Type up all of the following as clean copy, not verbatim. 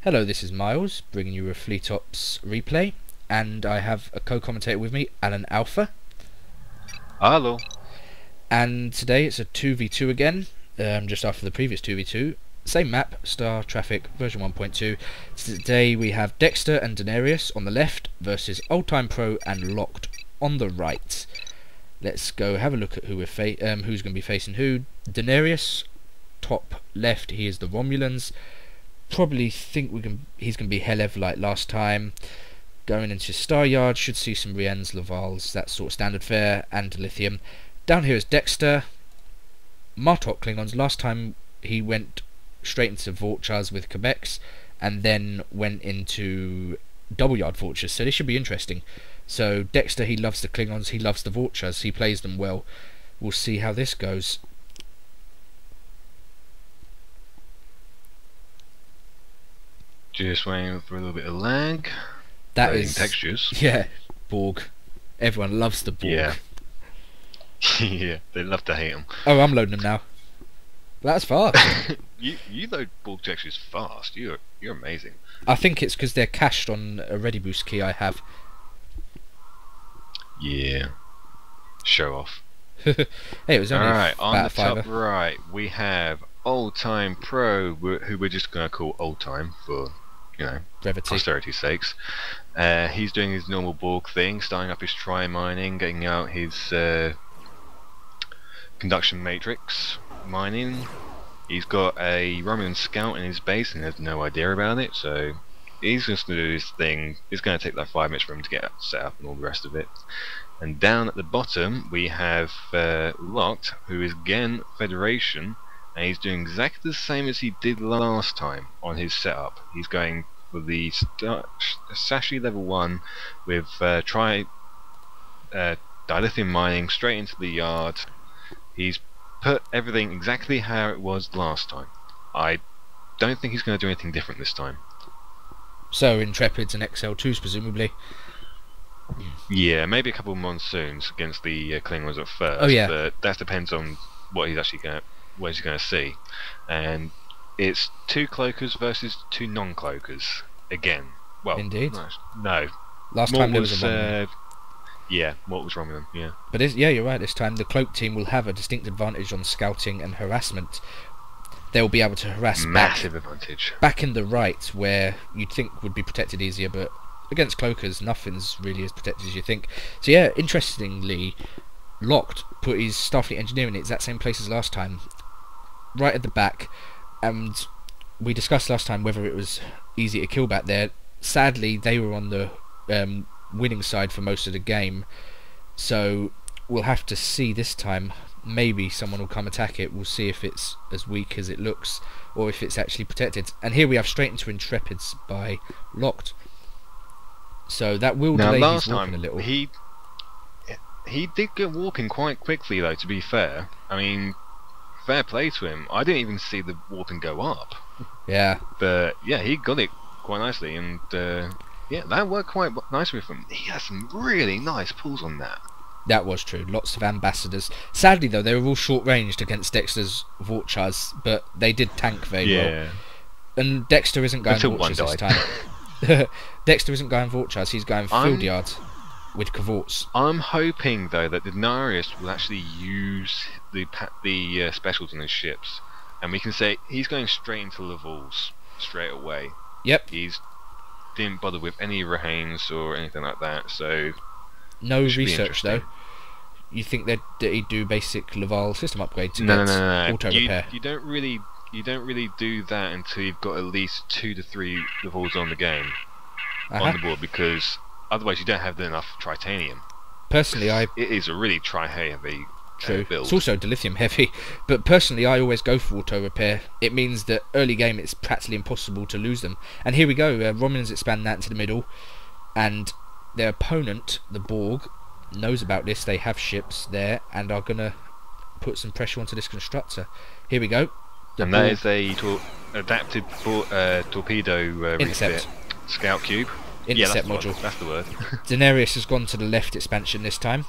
Hello, this is Myles, bringing you a Fleet Ops replay, and I have a co-commentator with me, AlanAlpha. Hello. And today it's a 2v2 again, just after the previous 2v2. Same map, Star Trek version 1.2. Today we have Dexter and Denarius on the left versus Old Time Pro and Locked on the right. Let's go have a look at who we're who's going to be facing who. Denarius, top left, he is the Romulans. Probably think he's going to be Hel like last time. Going into Star Yard, should see some Riens, Lavals, that sort of standard fare, and Lithium. Down here is Dexter. Martok Klingons. Last time he went straight into Vultures with Quebecs, and then went into Double Yard Vultures, so this should be interesting. So Dexter, he loves the Klingons, he loves the Vultures, he plays them well. We'll see how this goes. Just waiting for a little bit of lag. That is textures. Yeah, Borg. Everyone loves the Borg. Yeah. Yeah, they love to hate them. Oh, I'm loading them now. That's fast. you load Borg textures fast. You're amazing. I think it's because they're cached on a Ready Boost key I have. Yeah. Show off. Hey, it was only Alright, on the $5. top right we have Old Time Pro, who we're just going to call Old Time for, you know, Brevity. posterity's sakes. He's doing his normal Borg thing, starting up his tri-mining, getting out his conduction matrix mining. He's got a Romulan scout in his base and has no idea about it, so he's just going to do his thing. It's going to take like 5 minutes for him to get set up and all the rest of it. And down at the bottom we have Locked, who is again Federation, and he's doing exactly the same as he did last time on his setup. He's going for the Sashi level 1 with dilithium mining straight into the yard. He's put everything exactly how it was last time. I don't think he's going to do anything different this time. So Intrepids and XL2s presumably. Yeah, maybe a couple of monsoons against the Klingons at first. Oh yeah. But that depends on what he's actually going to see. And it's 2 cloakers versus 2 non-cloakers again. Well, indeed. No. Last time there was a Romulan. Yeah, what was Romulan? Yeah. But yeah, you're right. This time the cloak team will have a distinct advantage on scouting and harassment. They'll be able to harass massive advantage back in the right, where you'd think would be protected easier, but against cloakers, nothing's really as protected as you think. So yeah, interestingly, Locked put his Starfleet engineer in the exact same place as last time, right at the back, and we discussed last time whether it was easy to kill back there. Sadly, they were on the winning side for most of the game, so we'll have to see this time. Maybe someone will come attack it. We'll see if it's as weak as it looks, or if it's actually protected. And here we have straight into Intrepids by Locked. So that will delay his walking a little. He did get walking quite quickly though, to be fair. I mean, fair play to him. I didn't even see the warping go up. Yeah. But yeah, he got it quite nicely, and yeah, that worked quite nicely with him. He has some really nice pulls on that. That was true. Lots of ambassadors. Sadly though, they were all short-ranged against Dexter's Vultures, but they did tank very well. And Dexter isn't going Vultures this time. Dexter isn't going Vultures, he's going Field Yard with Cavorts. I'm hoping though that Denarius will actually use the specials on his ships, and we can say he's going straight into Lavals straight away. Yep. He's didn't bother with any Rahanes or anything like that, so no research though. You think that he'd do basic Laval system upgrade to no. auto repair? You don't really do that until you've got at least 2 to 3 Lavals on the game on the board, because otherwise you don't have enough Tritanium. Personally, it is a really tri-heavy build. It's also dilithium heavy, but personally I always go for auto repair. It means that early game it's practically impossible to lose them. And here we go, Romulans expand that into the middle, and their opponent, the Borg, knows about this. They have ships there and are gonna put some pressure onto this constructor. Here we go. And that is a adapted torpedo refit scout cube. Intercept module. That's the word. Denarius has gone to the left expansion this time.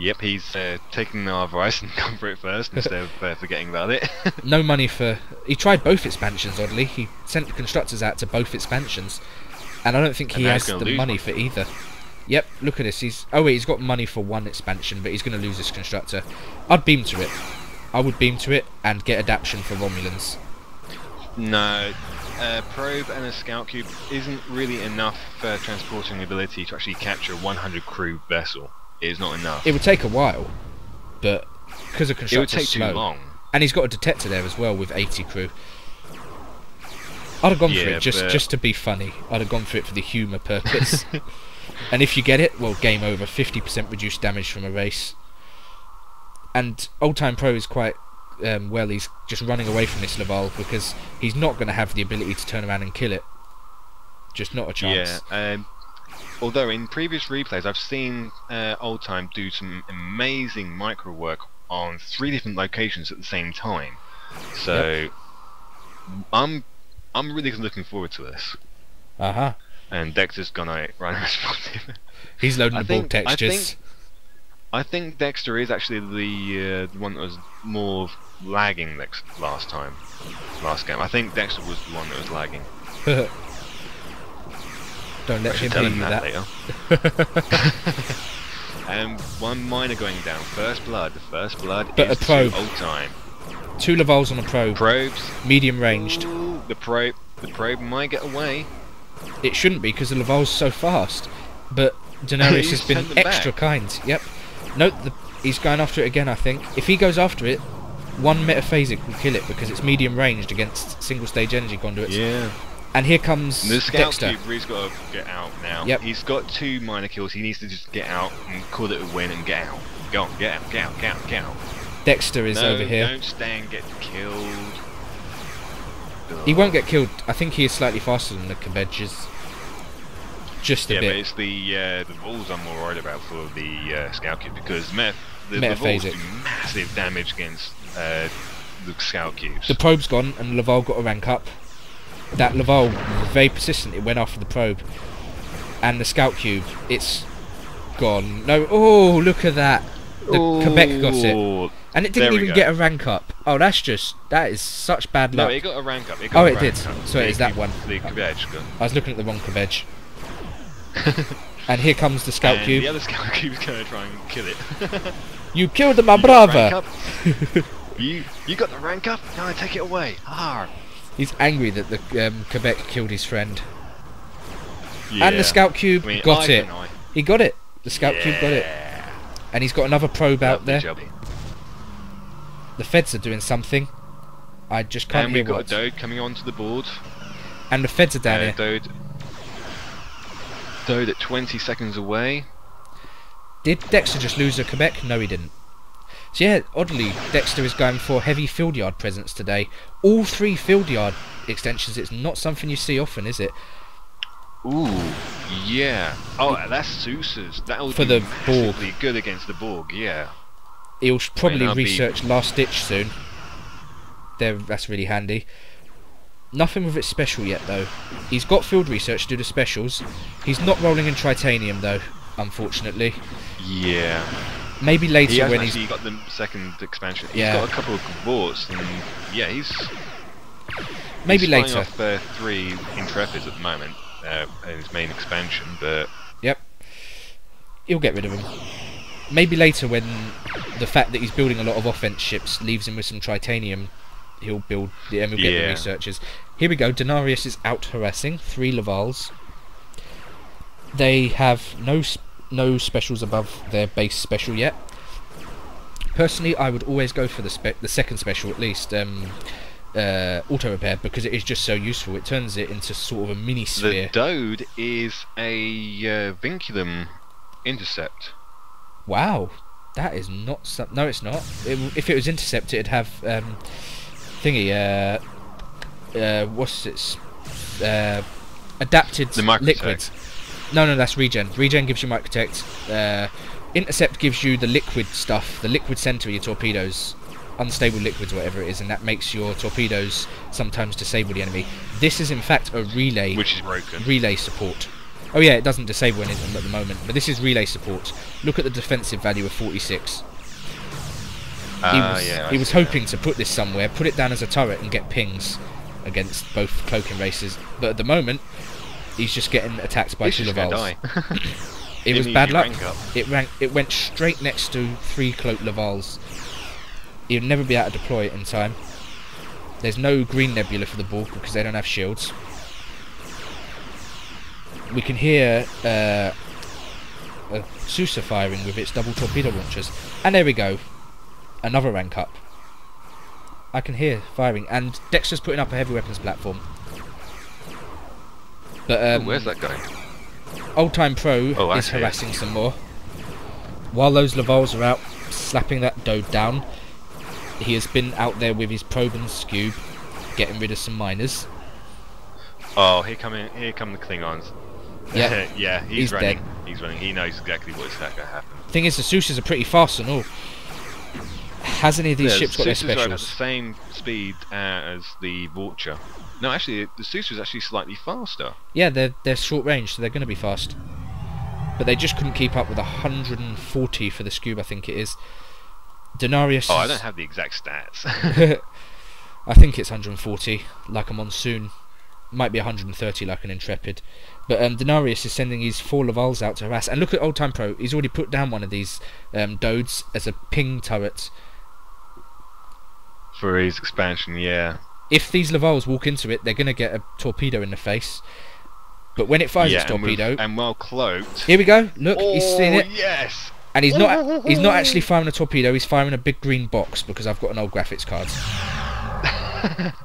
Yep, he's taking our advice and gone for it first instead of forgetting about it. No money for... He tried both expansions, oddly. He sent the constructors out to both expansions. And I don't think he has the money for either. Yep, look at this. He's got money for one expansion, but he's going to lose this constructor. I'd beam to it. I would beam to it and get adaptation for Romulans. No, a probe and a scout cube isn't really enough transporting ability to actually capture a 100 crew vessel. It is not enough. It would take a while, but because the constructor's it would take slow, too long. And he's got a detector there as well with 80 crew. I'd have gone for it just to be funny. I'd have gone for it for the humour purpose. And if you get it, well, game over. 50% reduced damage from a race. And Old Time Pro is quite well. He's just running away from this Laval because he's not going to have the ability to turn around and kill it. Just not a chance. Yeah. Although in previous replays I've seen Old Time do some amazing micro work on 3 different locations at the same time. So I'm really looking forward to this. And Dexter's gonna run responsive. He's loading the Borg textures. I think Dexter is actually the one that was more lagging last game. I think Dexter was the one that was lagging. Don't let him tell hear him you that later. One miner going down. First blood. First blood but is a probe. Old Time. 2 Lavals on a probe. Probes. Medium ranged. Ooh, the probe might get away. It shouldn't be because the Laval's so fast. But Denarius has been extra kind. Yep. Nope, he's going after it again, I think. If he goes after it, 1 metaphasic will kill it because it's medium ranged against single stage energy conduits. Yeah. And here comes the scout Dexter. cube, he's got to get out now. Yep. He's got 2 minor kills. He needs to just get out and call it a win and get out. Go on, get out, get out, get out, get out. Dexter is over here. Don't stay and get killed. He won't get killed. I think he is slightly faster than the Cabedges. Just a bit. Yeah, but it's the balls I'm more worried about for the scout cube because the balls do massive damage against the scout cubes. The probe's gone and Laval got a rank up. That Laval was very persistent. It went after the probe. And the scout cube, it's gone. No, oh, look at that. The Quebec got it. And it didn't even get a rank up. Oh, that is such bad luck. No, it got a rank up. Oh, it did. So it is that one. The Quebec gun. I was looking at the wrong Quebec. And here comes the scout cube. The other scout cube is going to try and kill it. You killed my brother! You got the rank up? Now take it away. Arr. He's angry that the Quebec killed his friend. Yeah. And the scout cube got it. He got it. The scout cube got it. And he's got another probe out there. The feds are doing something. I just can't hear what. And we've got a Dode coming onto the board. And the feds are down here. Dode at 20 seconds away. Did Dexter just lose a Quebec? No, he didn't. So yeah, oddly, Dexter is going for heavy field yard presence today. All 3 field yard extensions. It's not something you see often, is it? Ooh, yeah. Oh, that's Sousa's. That'll for be the Borg. Good against the Borg, yeah. He'll probably research Last Ditch soon. That's really handy. Nothing with it special yet, though. He's got field research to do the specials. He's not rolling in Tritanium, though, unfortunately. Yeah. Maybe later when he's got the second expansion. He's got a couple of reports, and yeah, he's later. Off 3 Intrepids at the moment in his main expansion, but yep, he'll get rid of him. Maybe later when the fact that he's building a lot of offense ships leaves him with some Tritanium, he'll get the researchers. Here we go. Denarius is out harassing 3 Lavals. They have no specials above their base special yet. Personally, I would always go for the second special at least, auto repair, because it is just so useful. It turns it into sort of a mini sphere. The Dode is a vinculum intercept. Wow, that is not no, it's not. If it was intercept, it'd have what's it? Adapted liquids. No, that's regen. Regen gives you microtect. Intercept gives you the liquid stuff, the liquid center of your torpedoes, unstable liquids, whatever it is, and that makes your torpedoes sometimes disable the enemy. This is in fact a relay, which is broken. Relay support. Oh yeah, it doesn't disable any of them at the moment, but this is relay support. Look at the defensive value of 46. He was hoping to put this somewhere, put it down as a turret and get pings against both cloaking races, but at the moment he's just getting attacked by two Lavals. It was bad luck. It went straight next to 3 cloaked Lavals. He'll never be able to deploy it in time. There's no green nebula for the Borg because they don't have shields. We can hear a Sousa firing with its double torpedo launchers, and there we go. Another rank up. I can hear firing, and Dexter's putting up a heavy weapons platform. But where's that going? Old Time Pro is harassing some more. While those Lavals are out slapping that Dode down, he has been out there with his probe and scube, getting rid of some miners. Oh, here come the Klingons. Yep. Yeah, he's running. Dead. He's running. He knows exactly what's going to happen. Thing is, the Sousas are pretty fast and all. Has any of these ships got their specials? Are at the same speed as the Vulture. No, actually, the Sousa is actually slightly faster. Yeah, they're short range, so they're going to be fast. But they just couldn't keep up with 140 for the Scube, I think it is. Denarius. Oh, I don't have the exact stats. I think it's 140, like a Monsoon. Might be 130, like an Intrepid. But Denarius is sending his 4 Lavals out to harass. And look at Old Time Pro. He's already put down one of these Dodes as a ping turret. For his expansion, yeah. If these Lavals walk into it, they're going to get a torpedo in the face. But when it fires its torpedo... And well cloaked... Here we go. Look, he's seen it. Yes! And he's not actually firing a torpedo, he's firing a big green box, because I've got an old graphics card.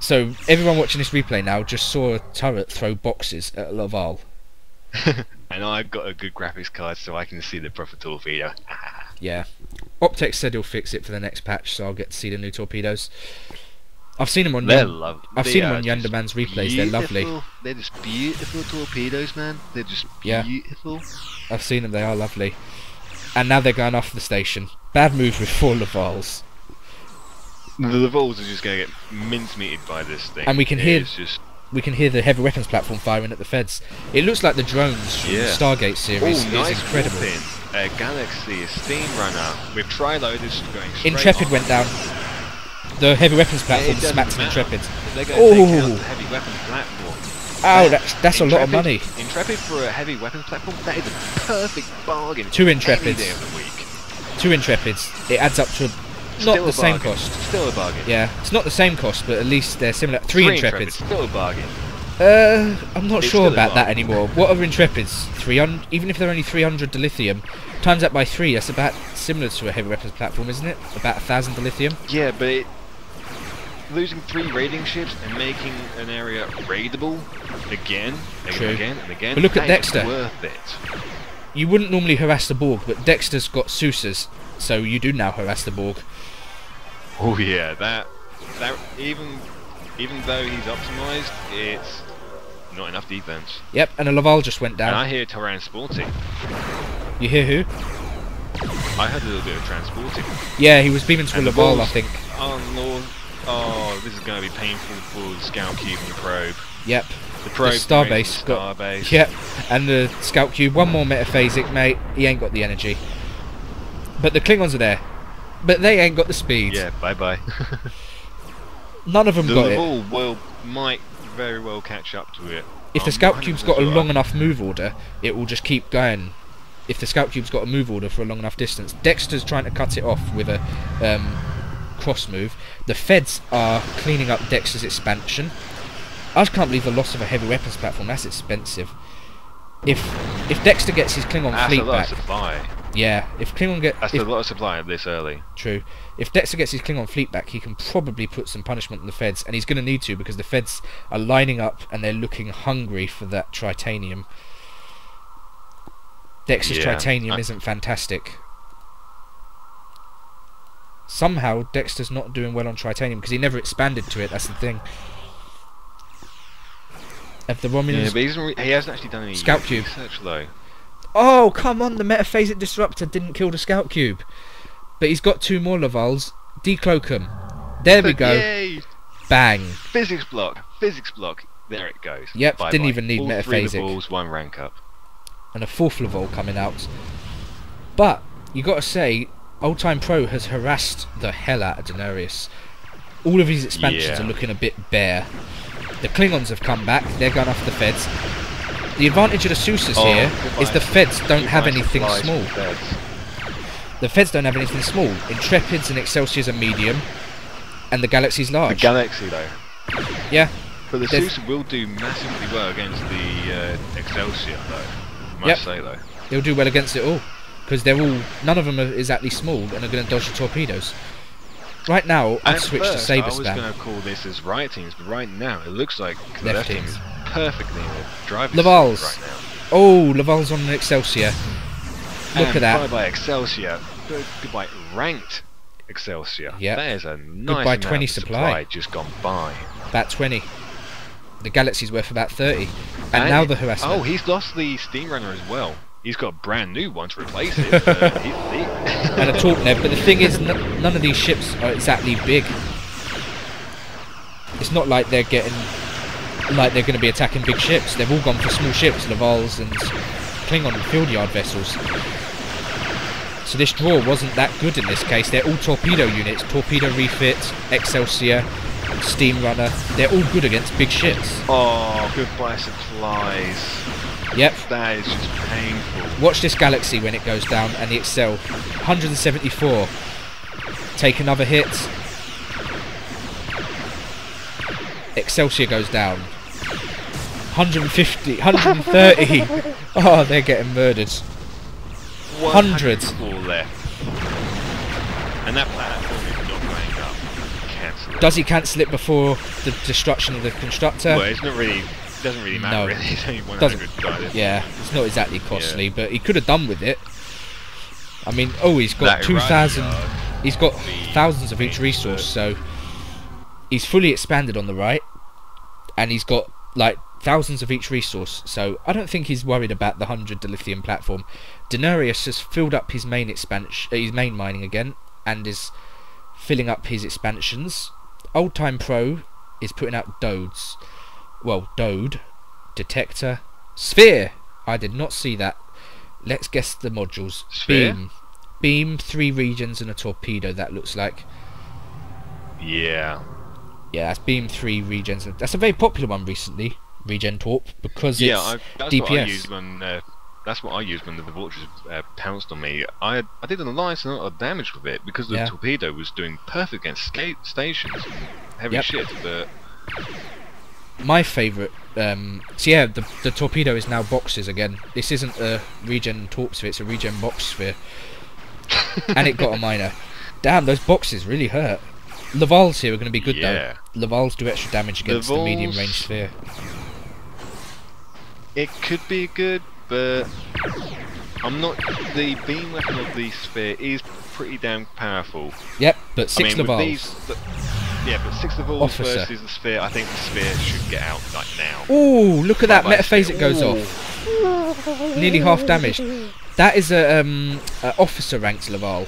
So, everyone watching this replay now just saw a turret throw boxes at a Laval. And I've got a good graphics card, so I can see the proper torpedo. Yeah. Optex said he'll fix it for the next patch, so I'll get to see the new torpedos. I've seen them on Yonder Man's replays. They're lovely. They're just beautiful torpedoes, man. They're just beautiful. I've seen them. They are lovely. And now they're going off the station. Bad move with 4 Lavals. The Lavals are just going to get mincemeated by this thing. And we can hear the heavy weapons platform firing at the Feds. It looks like the drones from the Stargate series. Nice. It's incredible. Galaxy, a steam runner with tri-loaders going straight Intrepid on. went down. The heavy weapons platform smacked an Intrepid. They're going to take out the heavy weapons platform. Oh, that's a lot of money. Intrepid for a heavy weapons platform, that is a perfect bargain. 2 Intrepids. Any day of the week. 2 Intrepids. It adds up to not the same cost. Still a bargain. Yeah, it's not the same cost, but at least they're similar. 3 Intrepids. Still a bargain. I'm not sure about that anymore. What are Intrepids? 300. Even if they're only 300 dilithium, times that by 3, that's about similar to a heavy weapons platform, isn't it? About 1,000 dilithium. Yeah, but losing 3 raiding ships and making an area raidable again and again. But look at Dexter. Worth it. You wouldn't normally harass the Borg, but Dexter's got Sousas, so you do now harass the Borg. Oh yeah, that even though he's optimised, it's not enough defense. Yep, and a Laval just went down. And I hear transporting. You hear who? I heard a little bit of transporting. Yeah, he was beaming to a Laval, I think. Oh Lord. Oh, this is going to be painful for the Scout Cube and the Probe. Yep. The Probe Starbase. Yep. And the Scout Cube, one more metaphasic, mate. He ain't got the energy. But the Klingons are there. But they ain't got the speed. Yeah, bye-bye. None of them got it. The Laval might very well catch up to it. If the Scout Cube's got a long enough move order, it will just keep going. If the Scout Cube's got a move order for a long enough distance. Dexter's trying to cut it off with a cross move. The Feds are cleaning up Dexter's expansion. I just can't believe the loss of a heavy weapons platform. That's expensive. If Dexter gets his Klingon fleet back, that's a lot of supply. Yeah, if Klingon that's a lot of supply this early. True. If Dexter gets his Klingon fleet back, he can probably put some punishment on the Feds, and he's going to need to because the Feds are lining up and they're looking hungry for that Tritanium. Dexter's Tritanium isn't fantastic. Somehow Dexter's not doing well on Tritanium because he never expanded to it. That's the thing. Of the Romulans, but he hasn't actually done any Scout Cube research though. Oh come on! The metaphasic disruptor didn't kill the Scout Cube, but he's got 2 more Lavals. Decloak him. There we go. Yay. Bang. Physics block. There it goes. Yep. Bye didn't bye. even need All metaphasic. 3 of the balls, 1 rank up. and a 4th Laval coming out. But you got to say, Old Time Pro has harassed the hell out of Denarius. All of his expansions are looking a bit bare. The Klingons have come back. They're going after the Feds. The advantage of the Sousas here is the Feds don't have anything small. The Feds don't have anything small. Intrepids and Excelsiors are medium, and the Galaxy's large. The Galaxy, though. Yeah. But the Sousa will do massively well against the Excelsior, though. I must say, though. They'll do well against it all. Because they're all... None of them are exactly small and are going to dodge the torpedoes. Right now, I've switched to Saber Spam. I was going to call this as right teams, but right now it looks like the left team is perfectly in the driving seat right now. Oh, Laval's on an Excelsior. Look at that. Goodbye Excelsior. Goodbye ranked Excelsior. Yeah. That is a nice goodbye 20 supply just gone by. About 20. The Galaxy's worth about 30. And now the harassment. Oh, he's lost the Steam Runner as well. He's got a brand new one to replace it. And a Torp Neb, but the thing is, none of these ships are exactly big. It's not like they're getting... like they're going to be attacking big ships. They've all gone for small ships, Lavals and Klingon field yard vessels. So this draw wasn't that good in this case. They're all torpedo units, torpedo refit, Excelsior, Steam Runner. They're all good against big ships. Oh, goodbye supplies. Yep. That is just painful. Watch this Galaxy when it goes down, and the Excel. 174. Take another hit. Excelsior goes down. 150, 130. Oh, they're getting murdered. 100 left. And that platform is not going up. Cancel it. Does he cancel it before the destruction of the constructor? Well, it's not really... doesn't really matter, really. It's only 100 guided. Yeah, it's not exactly costly, but he could have done with it. I mean, oh, he's got 2,000. He's got thousands of each resource, so he's fully expanded on the right, and he's got like thousands of each resource. So I don't think he's worried about the 100 dilithium platform. Denarius has filled up his main expansion, his main mining again, and is filling up his expansions. Old Time Pro is putting out Dodes. Well, Dode, Detector, Sphere. I did not see that. Let's guess the modules. Sphere? Beam, 3 regions and a torpedo, that looks like. Yeah. Yeah, that's Beam, 3 regions. That's a very popular one recently, Regen Torp, because it's that's DPS. What I used when, that's what I used when the Vultures pounced on me. I did an alliance and a lot of damage with it, because the torpedo was doing perfect against stations and heavy shit, but... My favourite, so yeah, the torpedo is now boxes again. This isn't a regen torp sphere, it's a regen box sphere. And it got a miner. Damn, those boxes really hurt. Laval's here are going to be good though. Laval's do extra damage against the medium range sphere. It could be good, but I'm not... The beam weapon of the sphere is pretty damn powerful. Yep, but 6 Lavals. Yeah, but 6 Lavals versus the sphere, I think the sphere should get out like now. Ooh, look at that metaphasic goes off. Nearly half damage. That is a officer ranked Laval.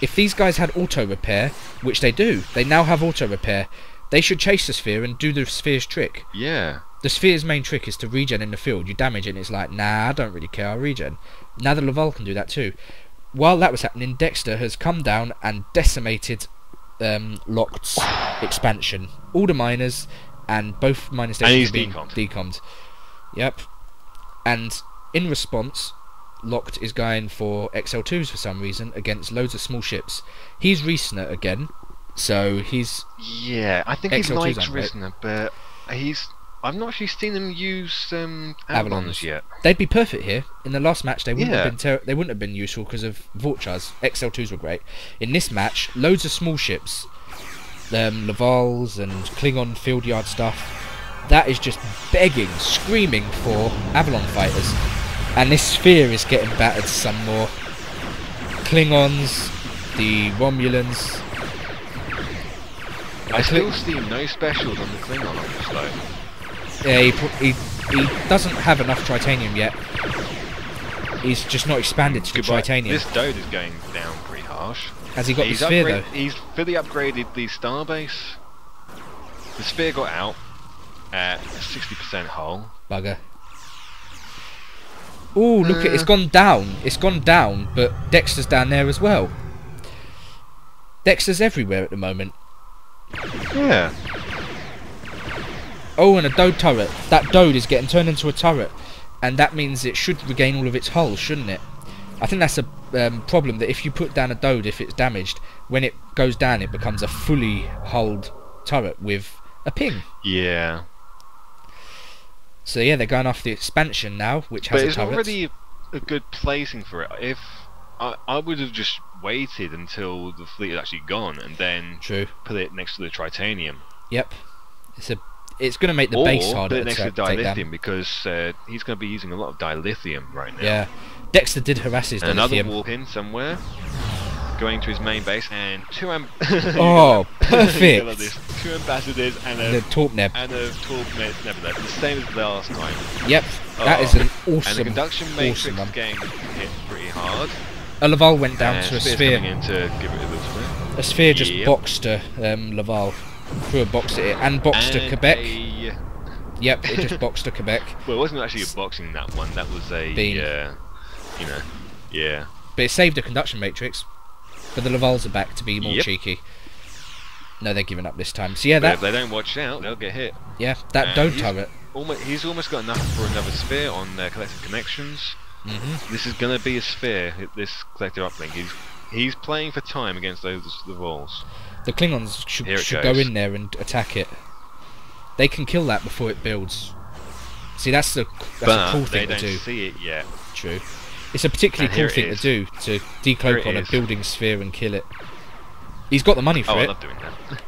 If these guys had auto repair, which they do, they now have auto repair, they should chase the sphere and do the sphere's trick. Yeah. The sphere's main trick is to regen in the field. You damage it and it's like, nah, I don't really care, I'll regen. Now the Laval can do that too. While that was happening, Dexter has come down and decimated Locked's expansion. All the miners and both miner stations are being decommed. Yep. And in response, Locked is going for XL2s for some reason against loads of small ships. He's Reesner again, so he's... Yeah, I think he likes Reesner, but he's... I've not actually seen them use Avalons yet. They'd be perfect here. In the last match, they wouldn't have been they wouldn't have been useful because of Vultures. XL2s were great. In this match, loads of small ships, Lavals and Klingon field yard stuff. That is just begging, screaming for Avalon fighters. And this sphere is getting battered some more. Klingons, the Romulans. I still see no specials on the Klingon arms though. Yeah, he doesn't have enough titanium yet. He's just not expanded to titanium. This Dode is going down pretty harsh. Has he got the sphere though? He's fully upgraded the starbase. The sphere got out at 60% hull. Bugger. Oh, look, it's gone down. It's gone down, but Dexter's down there as well. Dexter's everywhere at the moment. Yeah. Oh, and a Dode turret. That Dode is getting turned into a turret, and that means it should regain all of its hull, shouldn't it? I think that's a problem, that if you put down a Dode, if it's damaged, when it goes down it becomes a fully hulled turret with a ping. Yeah. So yeah, they're going after the expansion now, which has But a it's turret. not really a good placing for it. If I would have just waited until the fleet had actually gone and then True. put it next to the Tritanium. Yep. It's going to make the base Or harder put it next to to take down. dilithium, because he's going to be using a lot of dilithium right now. Yeah. Dexter did harass his And another dilithium. warp in somewhere, going to his main base, and Oh, perfect. Two ambassadors and The a Torp Neb. nebula, the same as last time. Yep. That is an awesome, And the conduction matrix awesome one. game hit pretty hard. A Laval went down And to a Spear's sphere. coming in to give it a little spin. A sphere just Yep. boxed Laval. Threw a box at it. And boxed to Quebec. Yep, it just boxed to Quebec. Well, it wasn't actually a boxing, that one. That was a Beam. you know, yeah. But it saved a conduction matrix. But the Lavals are back to be more Yep. cheeky. No, they're giving up this time. So yeah, But that if they don't watch out, they'll get hit. that Dode he's turret. He's almost got enough for another sphere on collective connections. This is going to be a sphere. This collective uplink. He's playing for time against the walls. The Klingons should Here go it goes. in there and attack it. They can kill that before it builds. See, that's a cool thing they to don't do. see it yet. True. It's a particularly And cool here thing it to is. do, to decloak Here on it a is. building sphere and kill it. He's got the money for Oh, I it. love doing that.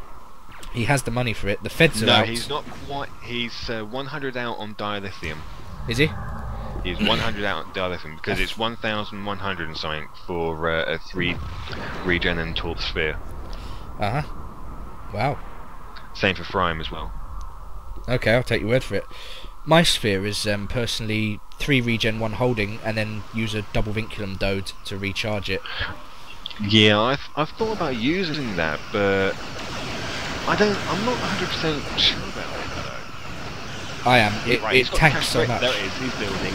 He has the money for it. The feds are No, out. he's not quite. He's 100 out on dilithium. Is he? He's 100 out on dilithium because it's 1,100 and something for a 3 regen and torp sphere. Uh-huh. Wow. Same for Frime as well. Okay, I'll take your word for it. My sphere is personally 3 regen, 1 holding, and then use a double vinculum Dode to recharge it. Yeah, I've thought about using that, but I'm not 100% sure about it though. I am. Right, It he's got tanks cash so break- much. There it is, he's building.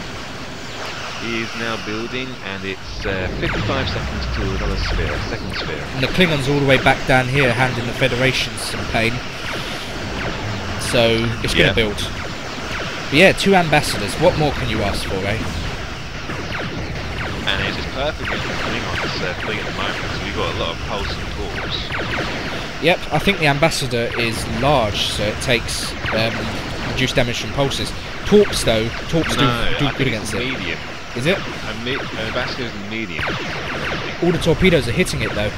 He is now building, and it's 55 seconds to another sphere, second sphere. And the Klingons all the way back down here handing the Federation some pain. So, it's going Yeah. to build. But yeah, 2 ambassadors. What more can you ask for, eh? And it's just perfect against the Klingons fleet at the moment, so we've got a lot of pulse and torps. Yep, I think the ambassador is large, so it takes reduced damage from pulses. Torps, though, do good against it. Medium. Is it? An ambassador is medium. All the torpedoes are hitting it, though.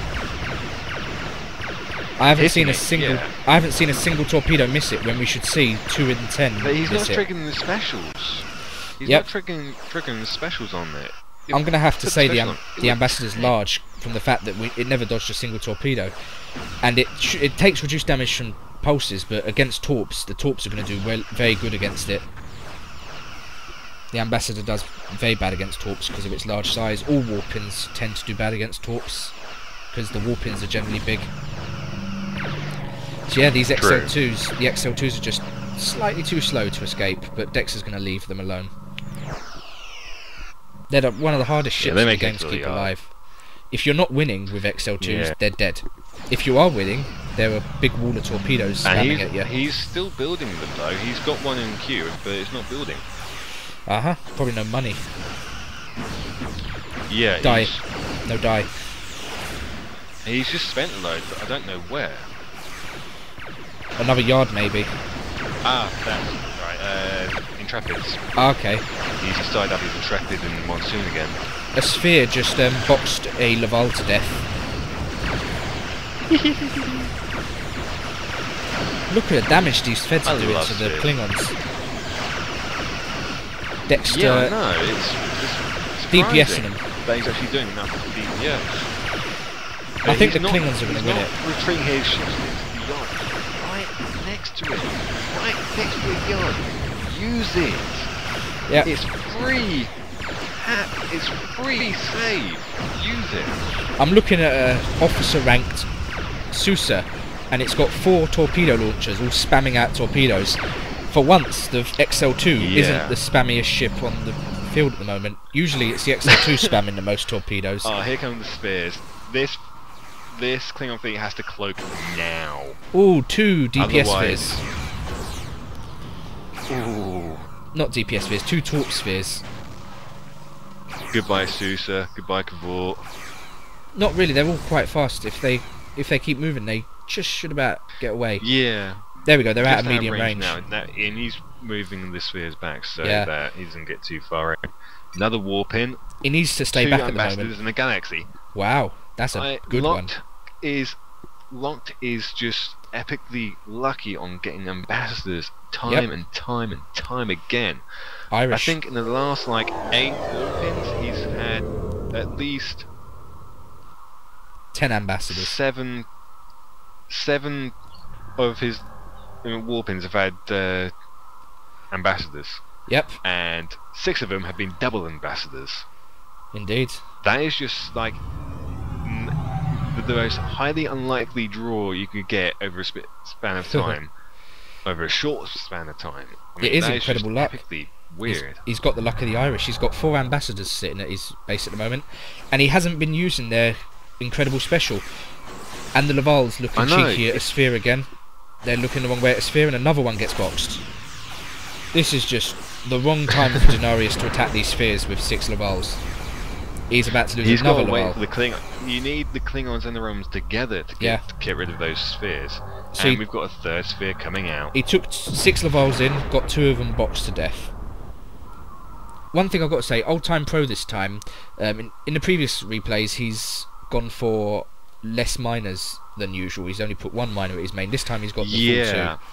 I haven't seen Hitting a it, single. yeah. I haven't seen a single torpedo miss it when we should see 2 in 10 But he's not miss it. triggering the specials. He's Yep. not triggering the specials on it. I'm going to have to Put say the the special on. the ambassador's large from the fact that it never dodged a single torpedo, and it takes reduced damage from pulses, but against torps, the torps are going to do very good against it. The ambassador does very bad against torps because of its large size. All warpins tend to do bad against torps because the warpins are generally big. So yeah, these True. XL2s, the XL2s are just slightly too slow to escape, but Dexter's going to leave them alone. They're one of the hardest ships they in the make it game to really keep hard. alive. If you're not winning with XL2s, Yeah. they're dead. If you are winning, there are big wall of torpedoes And spamming at you. he's still building them though. He's got one in queue, but it's not building. Uh-huh, probably no money. Yeah, Die. No die. He's just spent a load, but I don't know where. Another yard maybe. Ah, that's right. Intrepids. Ah, okay. He's started up his Intrepid in Monsoon again. A sphere just boxed a Laval to death. Look at the damage these feds are I doing love to the it. Klingons. Dexter Yeah, I know. It's DPSing surprising them. that he's actually doing enough to DPS. I think the He's not- Klingons are going to win it. He's not retreating his ships into the yard. Right next to it. Right next to the yard. Use it. Yeah. It's free. It's free save. Use it. I'm looking at a officer ranked Sousa, and it's got 4 torpedo launchers all spamming out torpedoes. For once, the XL2 Yeah. isn't the spammiest ship on the field at the moment. Usually it's the XL2 spamming the most torpedoes. Oh, here come the spears. This Klingon fleet has to cloak now. Ooh, 2 DPS Otherwise- spheres. Ooh. Not DPS spheres, 2 torp spheres. Goodbye, Sousa. Goodbye, Cavort. Not really, they're all quite fast. If they keep moving, they just should about get away. Yeah. There we go, they're out of Just medium range. now, and he's moving the spheres back so Yeah. that he doesn't get too far in. Another warp in. He needs to stay 2 back at the ambassadors moment. in a galaxy. Wow, that's a good one. Locked is just epically lucky on getting ambassadors time and time and time again. Irish. I think in the last like 8 warp-ins he's had at least 10 ambassadors. seven of his warp-ins have had ambassadors, Yep, and 6 of them have been double ambassadors. indeed. That is just like the most highly unlikely draw you could get over a span of time, over a short span of time. I mean, It is that incredible just luck. epically weird. He's got the luck of the Irish. He's got 4 ambassadors sitting at his base at the moment, and he hasn't been using their incredible special. And the Laval's looking I know. cheeky at a sphere again. They're looking the wrong way at a sphere, and another one gets boxed. This is just the wrong time for Denarius to attack these spheres with 6 Lavals. He's about to lose He's got another to wait Laval. for the Klingon. You need the Klingons and the Romans together to get rid of those spheres. So And we've got a 3rd sphere coming out. He took 6 Lavals in, got 2 of them boxed to death. One thing I've got to say, Old Time Pro this time, in the previous replays he's gone for less miners than usual. He's only put 1 miner at his main. This time he's got the full 2.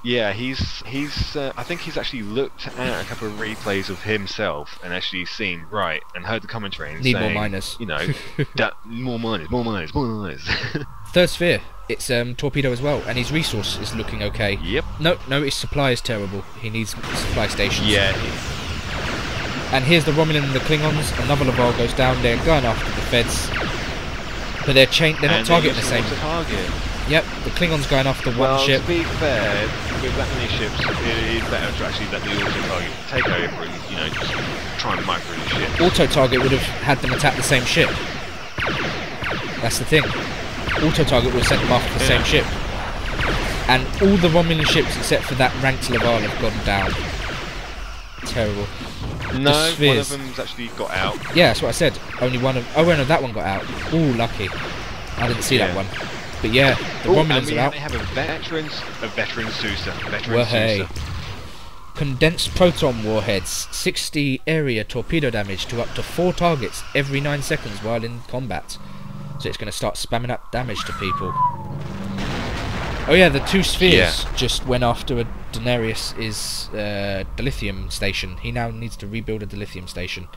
Yeah, he's. I think he's actually looked at a couple of replays of himself and actually seen and heard the commentary and Need saying, more miners. You know, more miners. 3rd sphere, it's torpedo as well, and his resource is looking okay. Yep. No, his supply is terrible. He needs supply stations. Yeah. And here's the Romulan and the Klingons. Another Laval goes down. They're going after the Feds, but they're not targeting the same. Target. Yep, the Klingons going after one ship. To be fair, with that many ships, it is better to actually let the auto-target take over and, just try and micro the ship. Auto-target would have had them attack the same ship. That's the thing. Auto-target would have sent them after the same ship. And all the Romulan ships except for that ranked Laval have gone down. Terrible. No, one spheres. of them's actually got out. Yeah, that's what I said. Only one of... Oh, no, that one got out. Ooh, lucky. I didn't see that one. But yeah, the Romulans are out. They have a veteran Sousa. Wahey. Condensed proton warheads, 60 area torpedo damage to up to 4 targets every 9 seconds while in combat. So it's going to start spamming up damage to people. Oh yeah, the 2 spheres just went after a Denarius' dilithium station. He now needs to rebuild a dilithium station.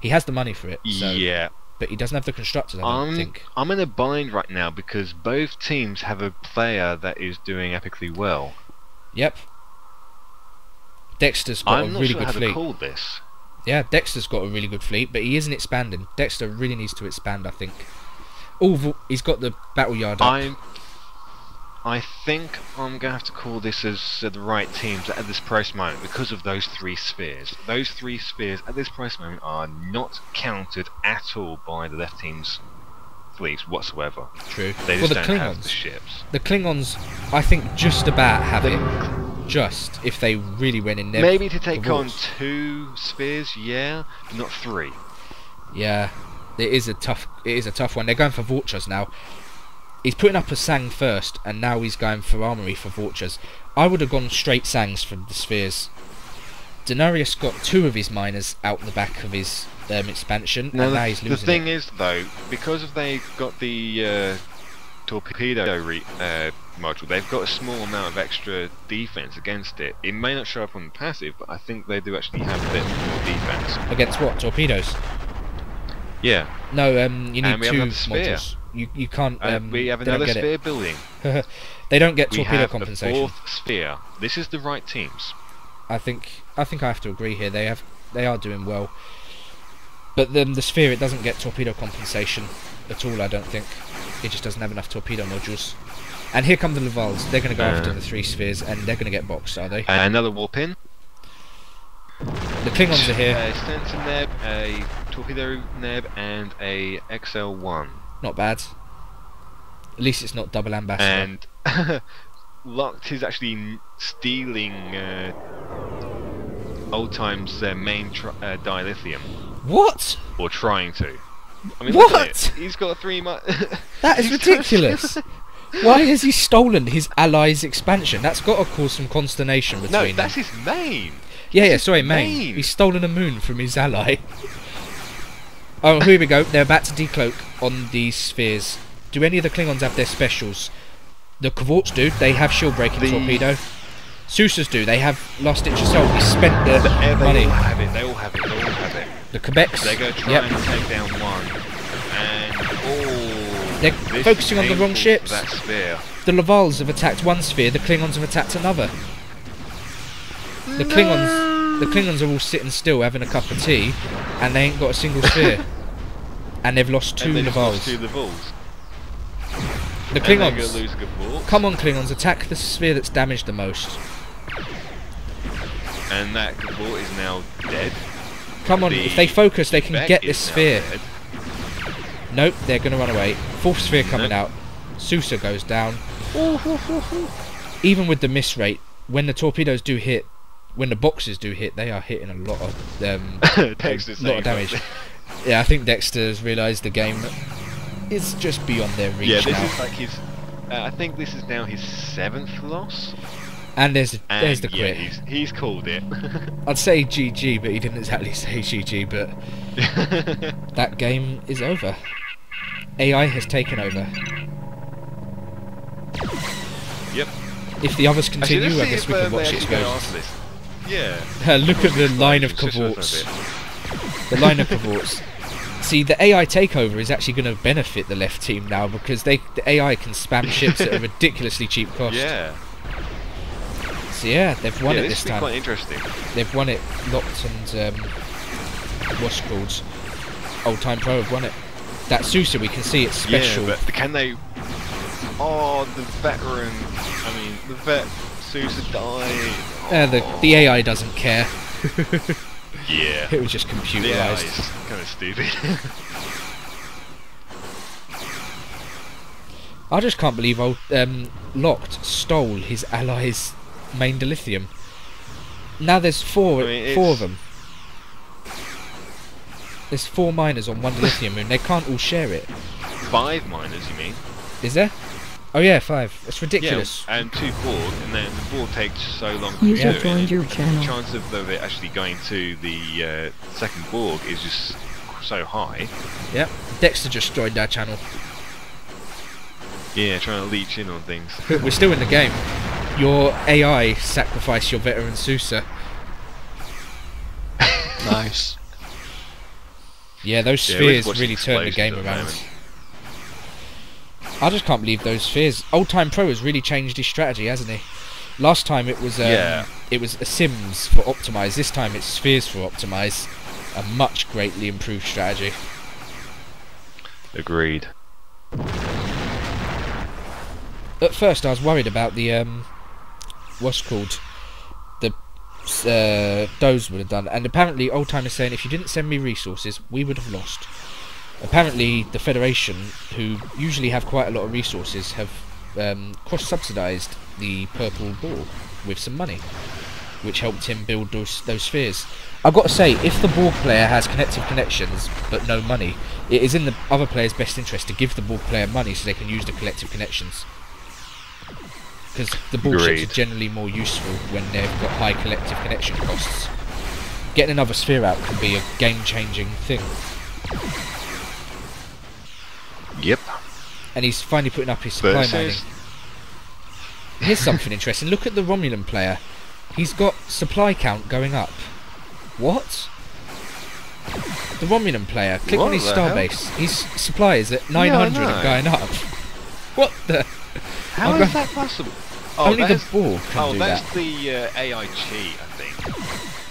He has the money for it. So, Yeah. but he doesn't have the constructors, I don't think. I'm in a bind right now because both teams have a player that is doing epically well. Yep. Dexter's got a really good fleet. I'm not sure how to call this. Yeah, Dexter's got a really good fleet, but he isn't expanding. Dexter really needs to expand, I think. Oh, he's got the battle yard up. I think I'm going to have to call this as the right teams at this price moment because of those 3 spheres. Those 3 spheres at this price moment are not counted at all by the left team's fleets whatsoever. True. They just don't have the ships. The Klingons, I think, just about have it. Just, if they really went in there. Maybe to take on 2 spheres, yeah, but not 3. Yeah, it is a tough one. They're going for Vultures now. He's putting up a Sang first, and now he's going for Armory for Vultures. I would have gone straight Sangs from the spheres. Denarius got 2 of his miners out the back of his expansion, and now he's losing the thing is, though, because they've got the torpedo module, they've got a small amount of extra defense against it. It may not show up on the passive, but I think they do actually have a bit more defense. Against what? Torpedoes? Yeah. No, you need 2 sphere. modules. You can't. We have another sphere building. They don't get We torpedo have compensation. the 4th sphere. This is the right teams. I think I have to agree here. They are doing well, but the sphere, it doesn't get torpedo compensation at all. I don't think it just doesn't have enough torpedo modules. And here come the Lavals. They're going to go after the 3 spheres, and they're going to get boxed, are they? Another warp in. The Klingons are here. A sensor neb, a torpedo neb, and a XL1. Not bad. At least it's not double ambassador. And Locked is actually stealing Old Time's main dilithium. What? Or trying to. I mean, What? look at it. He's got 3 That is ridiculous. Why has he stolen his ally's expansion? That's got to cause some consternation between them. No, that's his main. Yeah, sorry, main. He's stolen a moon from his ally. Oh, here we go. They're about to decloak on these spheres. Do any of the Klingons have their specials? The Kvorts do. They have shield breaking torpedo. Susas do. They have last ditch assault. He spent the money. They all have it. They all have it. They all have it. The Quebecs. They're going to try and take down one. And they're focusing on the wrong ships. That sphere. The Lavals have attacked one sphere. The Klingons have attacked another. The Klingons are all sitting still having a cup of tea, and they ain't got a single sphere. And they've lost 2 Lavals. The Klingons. Come on, Klingons, attack the sphere that's damaged the most. And that Kvort is now dead. Come on, if they focus, they can get this sphere. Nope, they're going to run away. 4th sphere coming out. Susa goes down. Even with the miss rate, when the torpedoes do hit, when the boxes do hit, they are hitting a lot of damage. Yeah, I think Dexter's realised the game is just beyond their reach now. Yeah, this is like his... I think this is now his 7th loss. And there's the crit. Yeah, he's called it. I'd say GG, but he didn't exactly say GG, but that game is over. AI has taken over. Yep. If the others continue, I guess we can watch it go. Yeah. Look at the line of Kvorts. The line of Kvorts. See, the AI takeover is actually going to benefit the left team now because the AI can spam ships at a ridiculously cheap cost. Yeah. So yeah, they've won it this time. Quite interesting. They've won it. Locked and what's it called? Old Time Pro have won it. That Susa, we can see it's special. Yeah, but can they? Oh, the veteran. I mean, the vet Susa died. The AI doesn't care. Yeah. It was just computerized. The AI is kind of stupid. I just can't believe Locked stole his ally's main dilithium. Now there's four of them. There's 4 miners on 1 dilithium moon. They can't all share it. 5 miners, you mean? Is there? Oh yeah, 5. That's ridiculous. Yeah, and 2 Borg, and then the Borg takes so long to You do have it. joined your channel. The chance of it actually going to the second Borg is just so high. Yep. Dexter just joined our channel. Yeah, trying to leech in on things. We're still in the game. Your AI sacrificed your veteran Susa. Nice. Yeah, those spheres really turned the game around. I just can't believe those spheres. Old Time Pro has really changed his strategy, hasn't he? Last time it was it was a Sims for Optimize. This time it's spheres for Optimize. A much greatly improved strategy. Agreed. At first I was worried about the what's called the Doze would have done, and apparently Old Time is saying if you didn't send me resources we would have lost. Apparently the Federation, who usually have quite a lot of resources, have cross-subsidised the Purple Borg with some money, which helped him build those spheres. I've got to say, if the Borg player has connective connections but no money, it is in the other player's best interest to give the Borg player money so they can use the collective connections. Because the Borg ships are generally more useful when they've got high collective connection costs. Getting another sphere out can be a game-changing thing. Yep. And he's finally putting up his supply mining. Here's something interesting. Look at the Romulan player. He's got supply count going up. What? The Romulan player. Click on his starbase. His supply is at 900 and going up. What the? How is that possible? Oh, only the Borg can do that. Oh, that's the AI cheat, I think.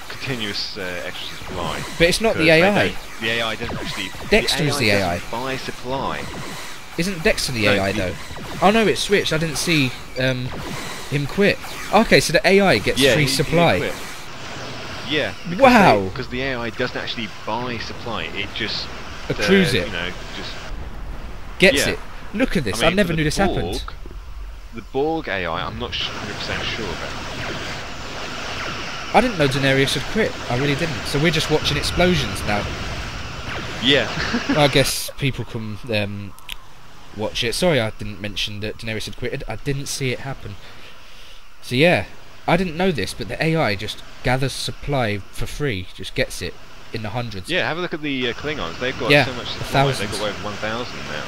Continuous extra supply. But it's not the AI. The AI doesn't actually... Dexter is the AI. Buy supply. Isn't Dexter the AI though? Oh no, it switched. I didn't see him quit. Okay, so the AI gets free supply. Yeah. Wow. Because the AI doesn't actually buy supply. It just accrues it. You know, just gets it. Look at this. I never knew this happened. The Borg AI, I'm not 100% sure about. I didn't know Denarius had quit. I really didn't. So we're just watching explosions now. Yeah. I guess people can watch it. Sorry, I didn't mention that Denarius had quit. I didn't see it happen. So yeah, I didn't know this, but the AI just gathers supply for free. Just gets it in the hundreds. Yeah, have a look at the Klingons. They've got so much supply. Thousands. They've got over 1,000 now.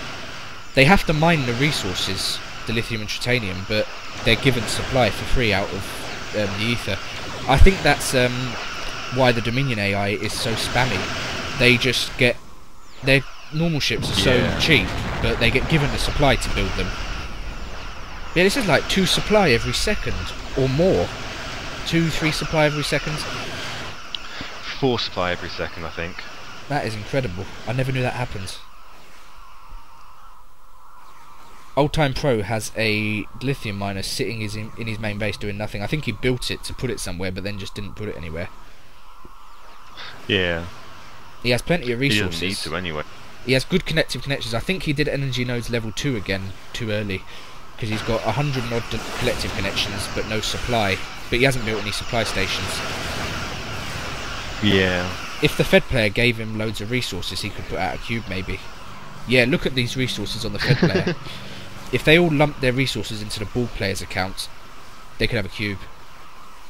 They have to mine the resources, the lithium and titanium, but they're given supply for free out of the ether. I think that's why the Dominion AI is so spammy. They just get... Their normal ships are so cheap, but they get given the supply to build them. Yeah, this is like 2 supply every second, or more. 2, 3 supply every second. 4 supply every second, I think. That is incredible. I never knew that happened. Old Time Pro has a lithium miner sitting in his main base doing nothing. I think he built it to put it somewhere, but then just didn't put it anywhere. Yeah. He has plenty of resources. He doesn't need to anyway. He has good connective connections. I think he did energy nodes level 2 again too early, because he's got 100 odd collective connections but no supply. But he hasn't built any supply stations. Yeah. If the Fed player gave him loads of resources, he could put out a cube maybe. Yeah, look at these resources on the Fed player. If they all lumped their resources into the Borg player's accounts, they could have a cube.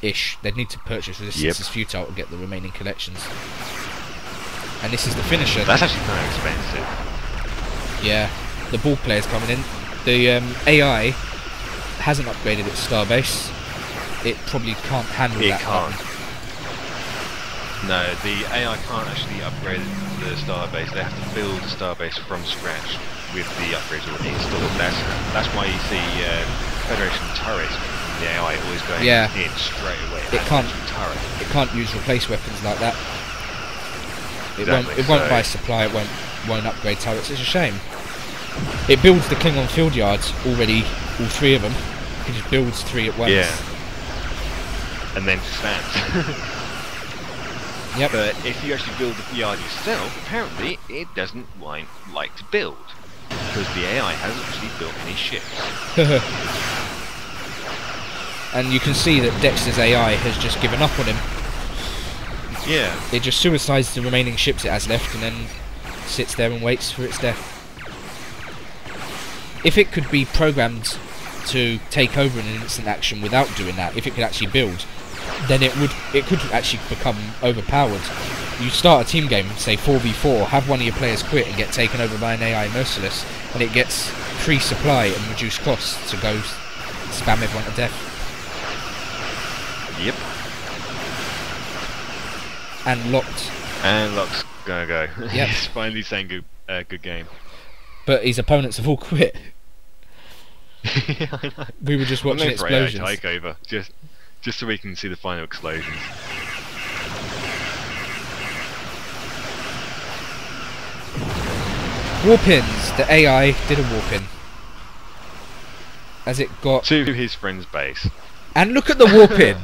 Ish. They'd need to purchase resistance is futile to get the remaining collections. And this is the finisher. That's actually kind of expensive. Yeah, the Borg player's coming in. The AI hasn't upgraded its starbase. It probably can't handle that. It can't. No, the AI can't actually upgrade the starbase. They have to build a starbase from scratch with the upgrades already installed. That's why you see Federation turrets. The AI always going in straight away. It can't use replace weapons like that. It won't buy supply. It won't upgrade turrets. It's a shame. It builds the Klingon field yards already. All 3 of them. It just builds 3 at once. Yeah. And then stands. Yep. But if you actually build the yard yourself, apparently it doesn't like to build. Because the AI hasn't actually built any ships. And you can see that Dexter's AI has just given up on him. Yeah. It just suicides the remaining ships it has left and then sits there and waits for its death. If it could be programmed to take over in an instant action without doing that, if it could actually build, then it could actually become overpowered. You start a team game, say 4v4, have one of your players quit and get taken over by an AI merciless, and it gets free supply and reduced costs to go spam everyone to death. Yep. And Locked. And Locked's gonna go. Yep. He's finally saying good game. But his opponents have all quit. Yeah, I know. We were just watching explosions. Take over, just so we can see the final explosions. Warpins. The AI did a warpin. As it got to his friend's base. And look at the warpin.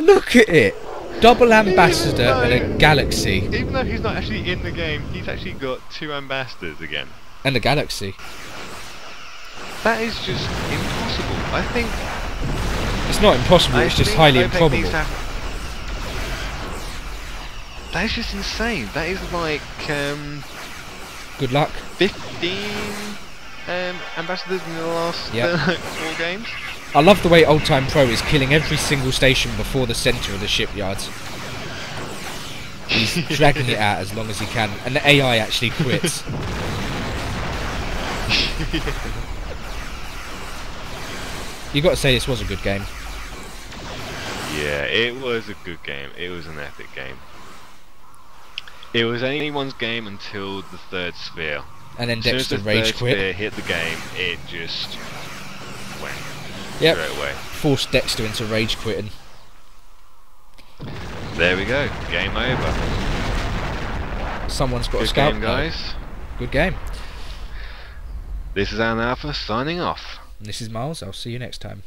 Look at it. Double ambassador and a galaxy. Even though he's not actually in the game, he's actually got 2 ambassadors again. And a galaxy. That is just impossible. I think it's not impossible. It's just highly improbable. That is just insane. That is like good luck. 15 ambassadors in the last 4 games. I love the way Old Time Pro is killing every single station before the centre of the shipyards. He's dragging it out as long as he can, and the AI actually quits. You got to say this was a good game. Yeah, it was a good game. It was an epic game. It was anyone's game until the 3rd sphere. And then Dexter rage quit. As the 3rd sphere hit the game, it just went straight away. Forced Dexter into rage quitting. There we go. Game over. Someone's got good a scout. Game, guys. Good game. This is AlanAlpha signing off. And this is Myles. I'll see you next time.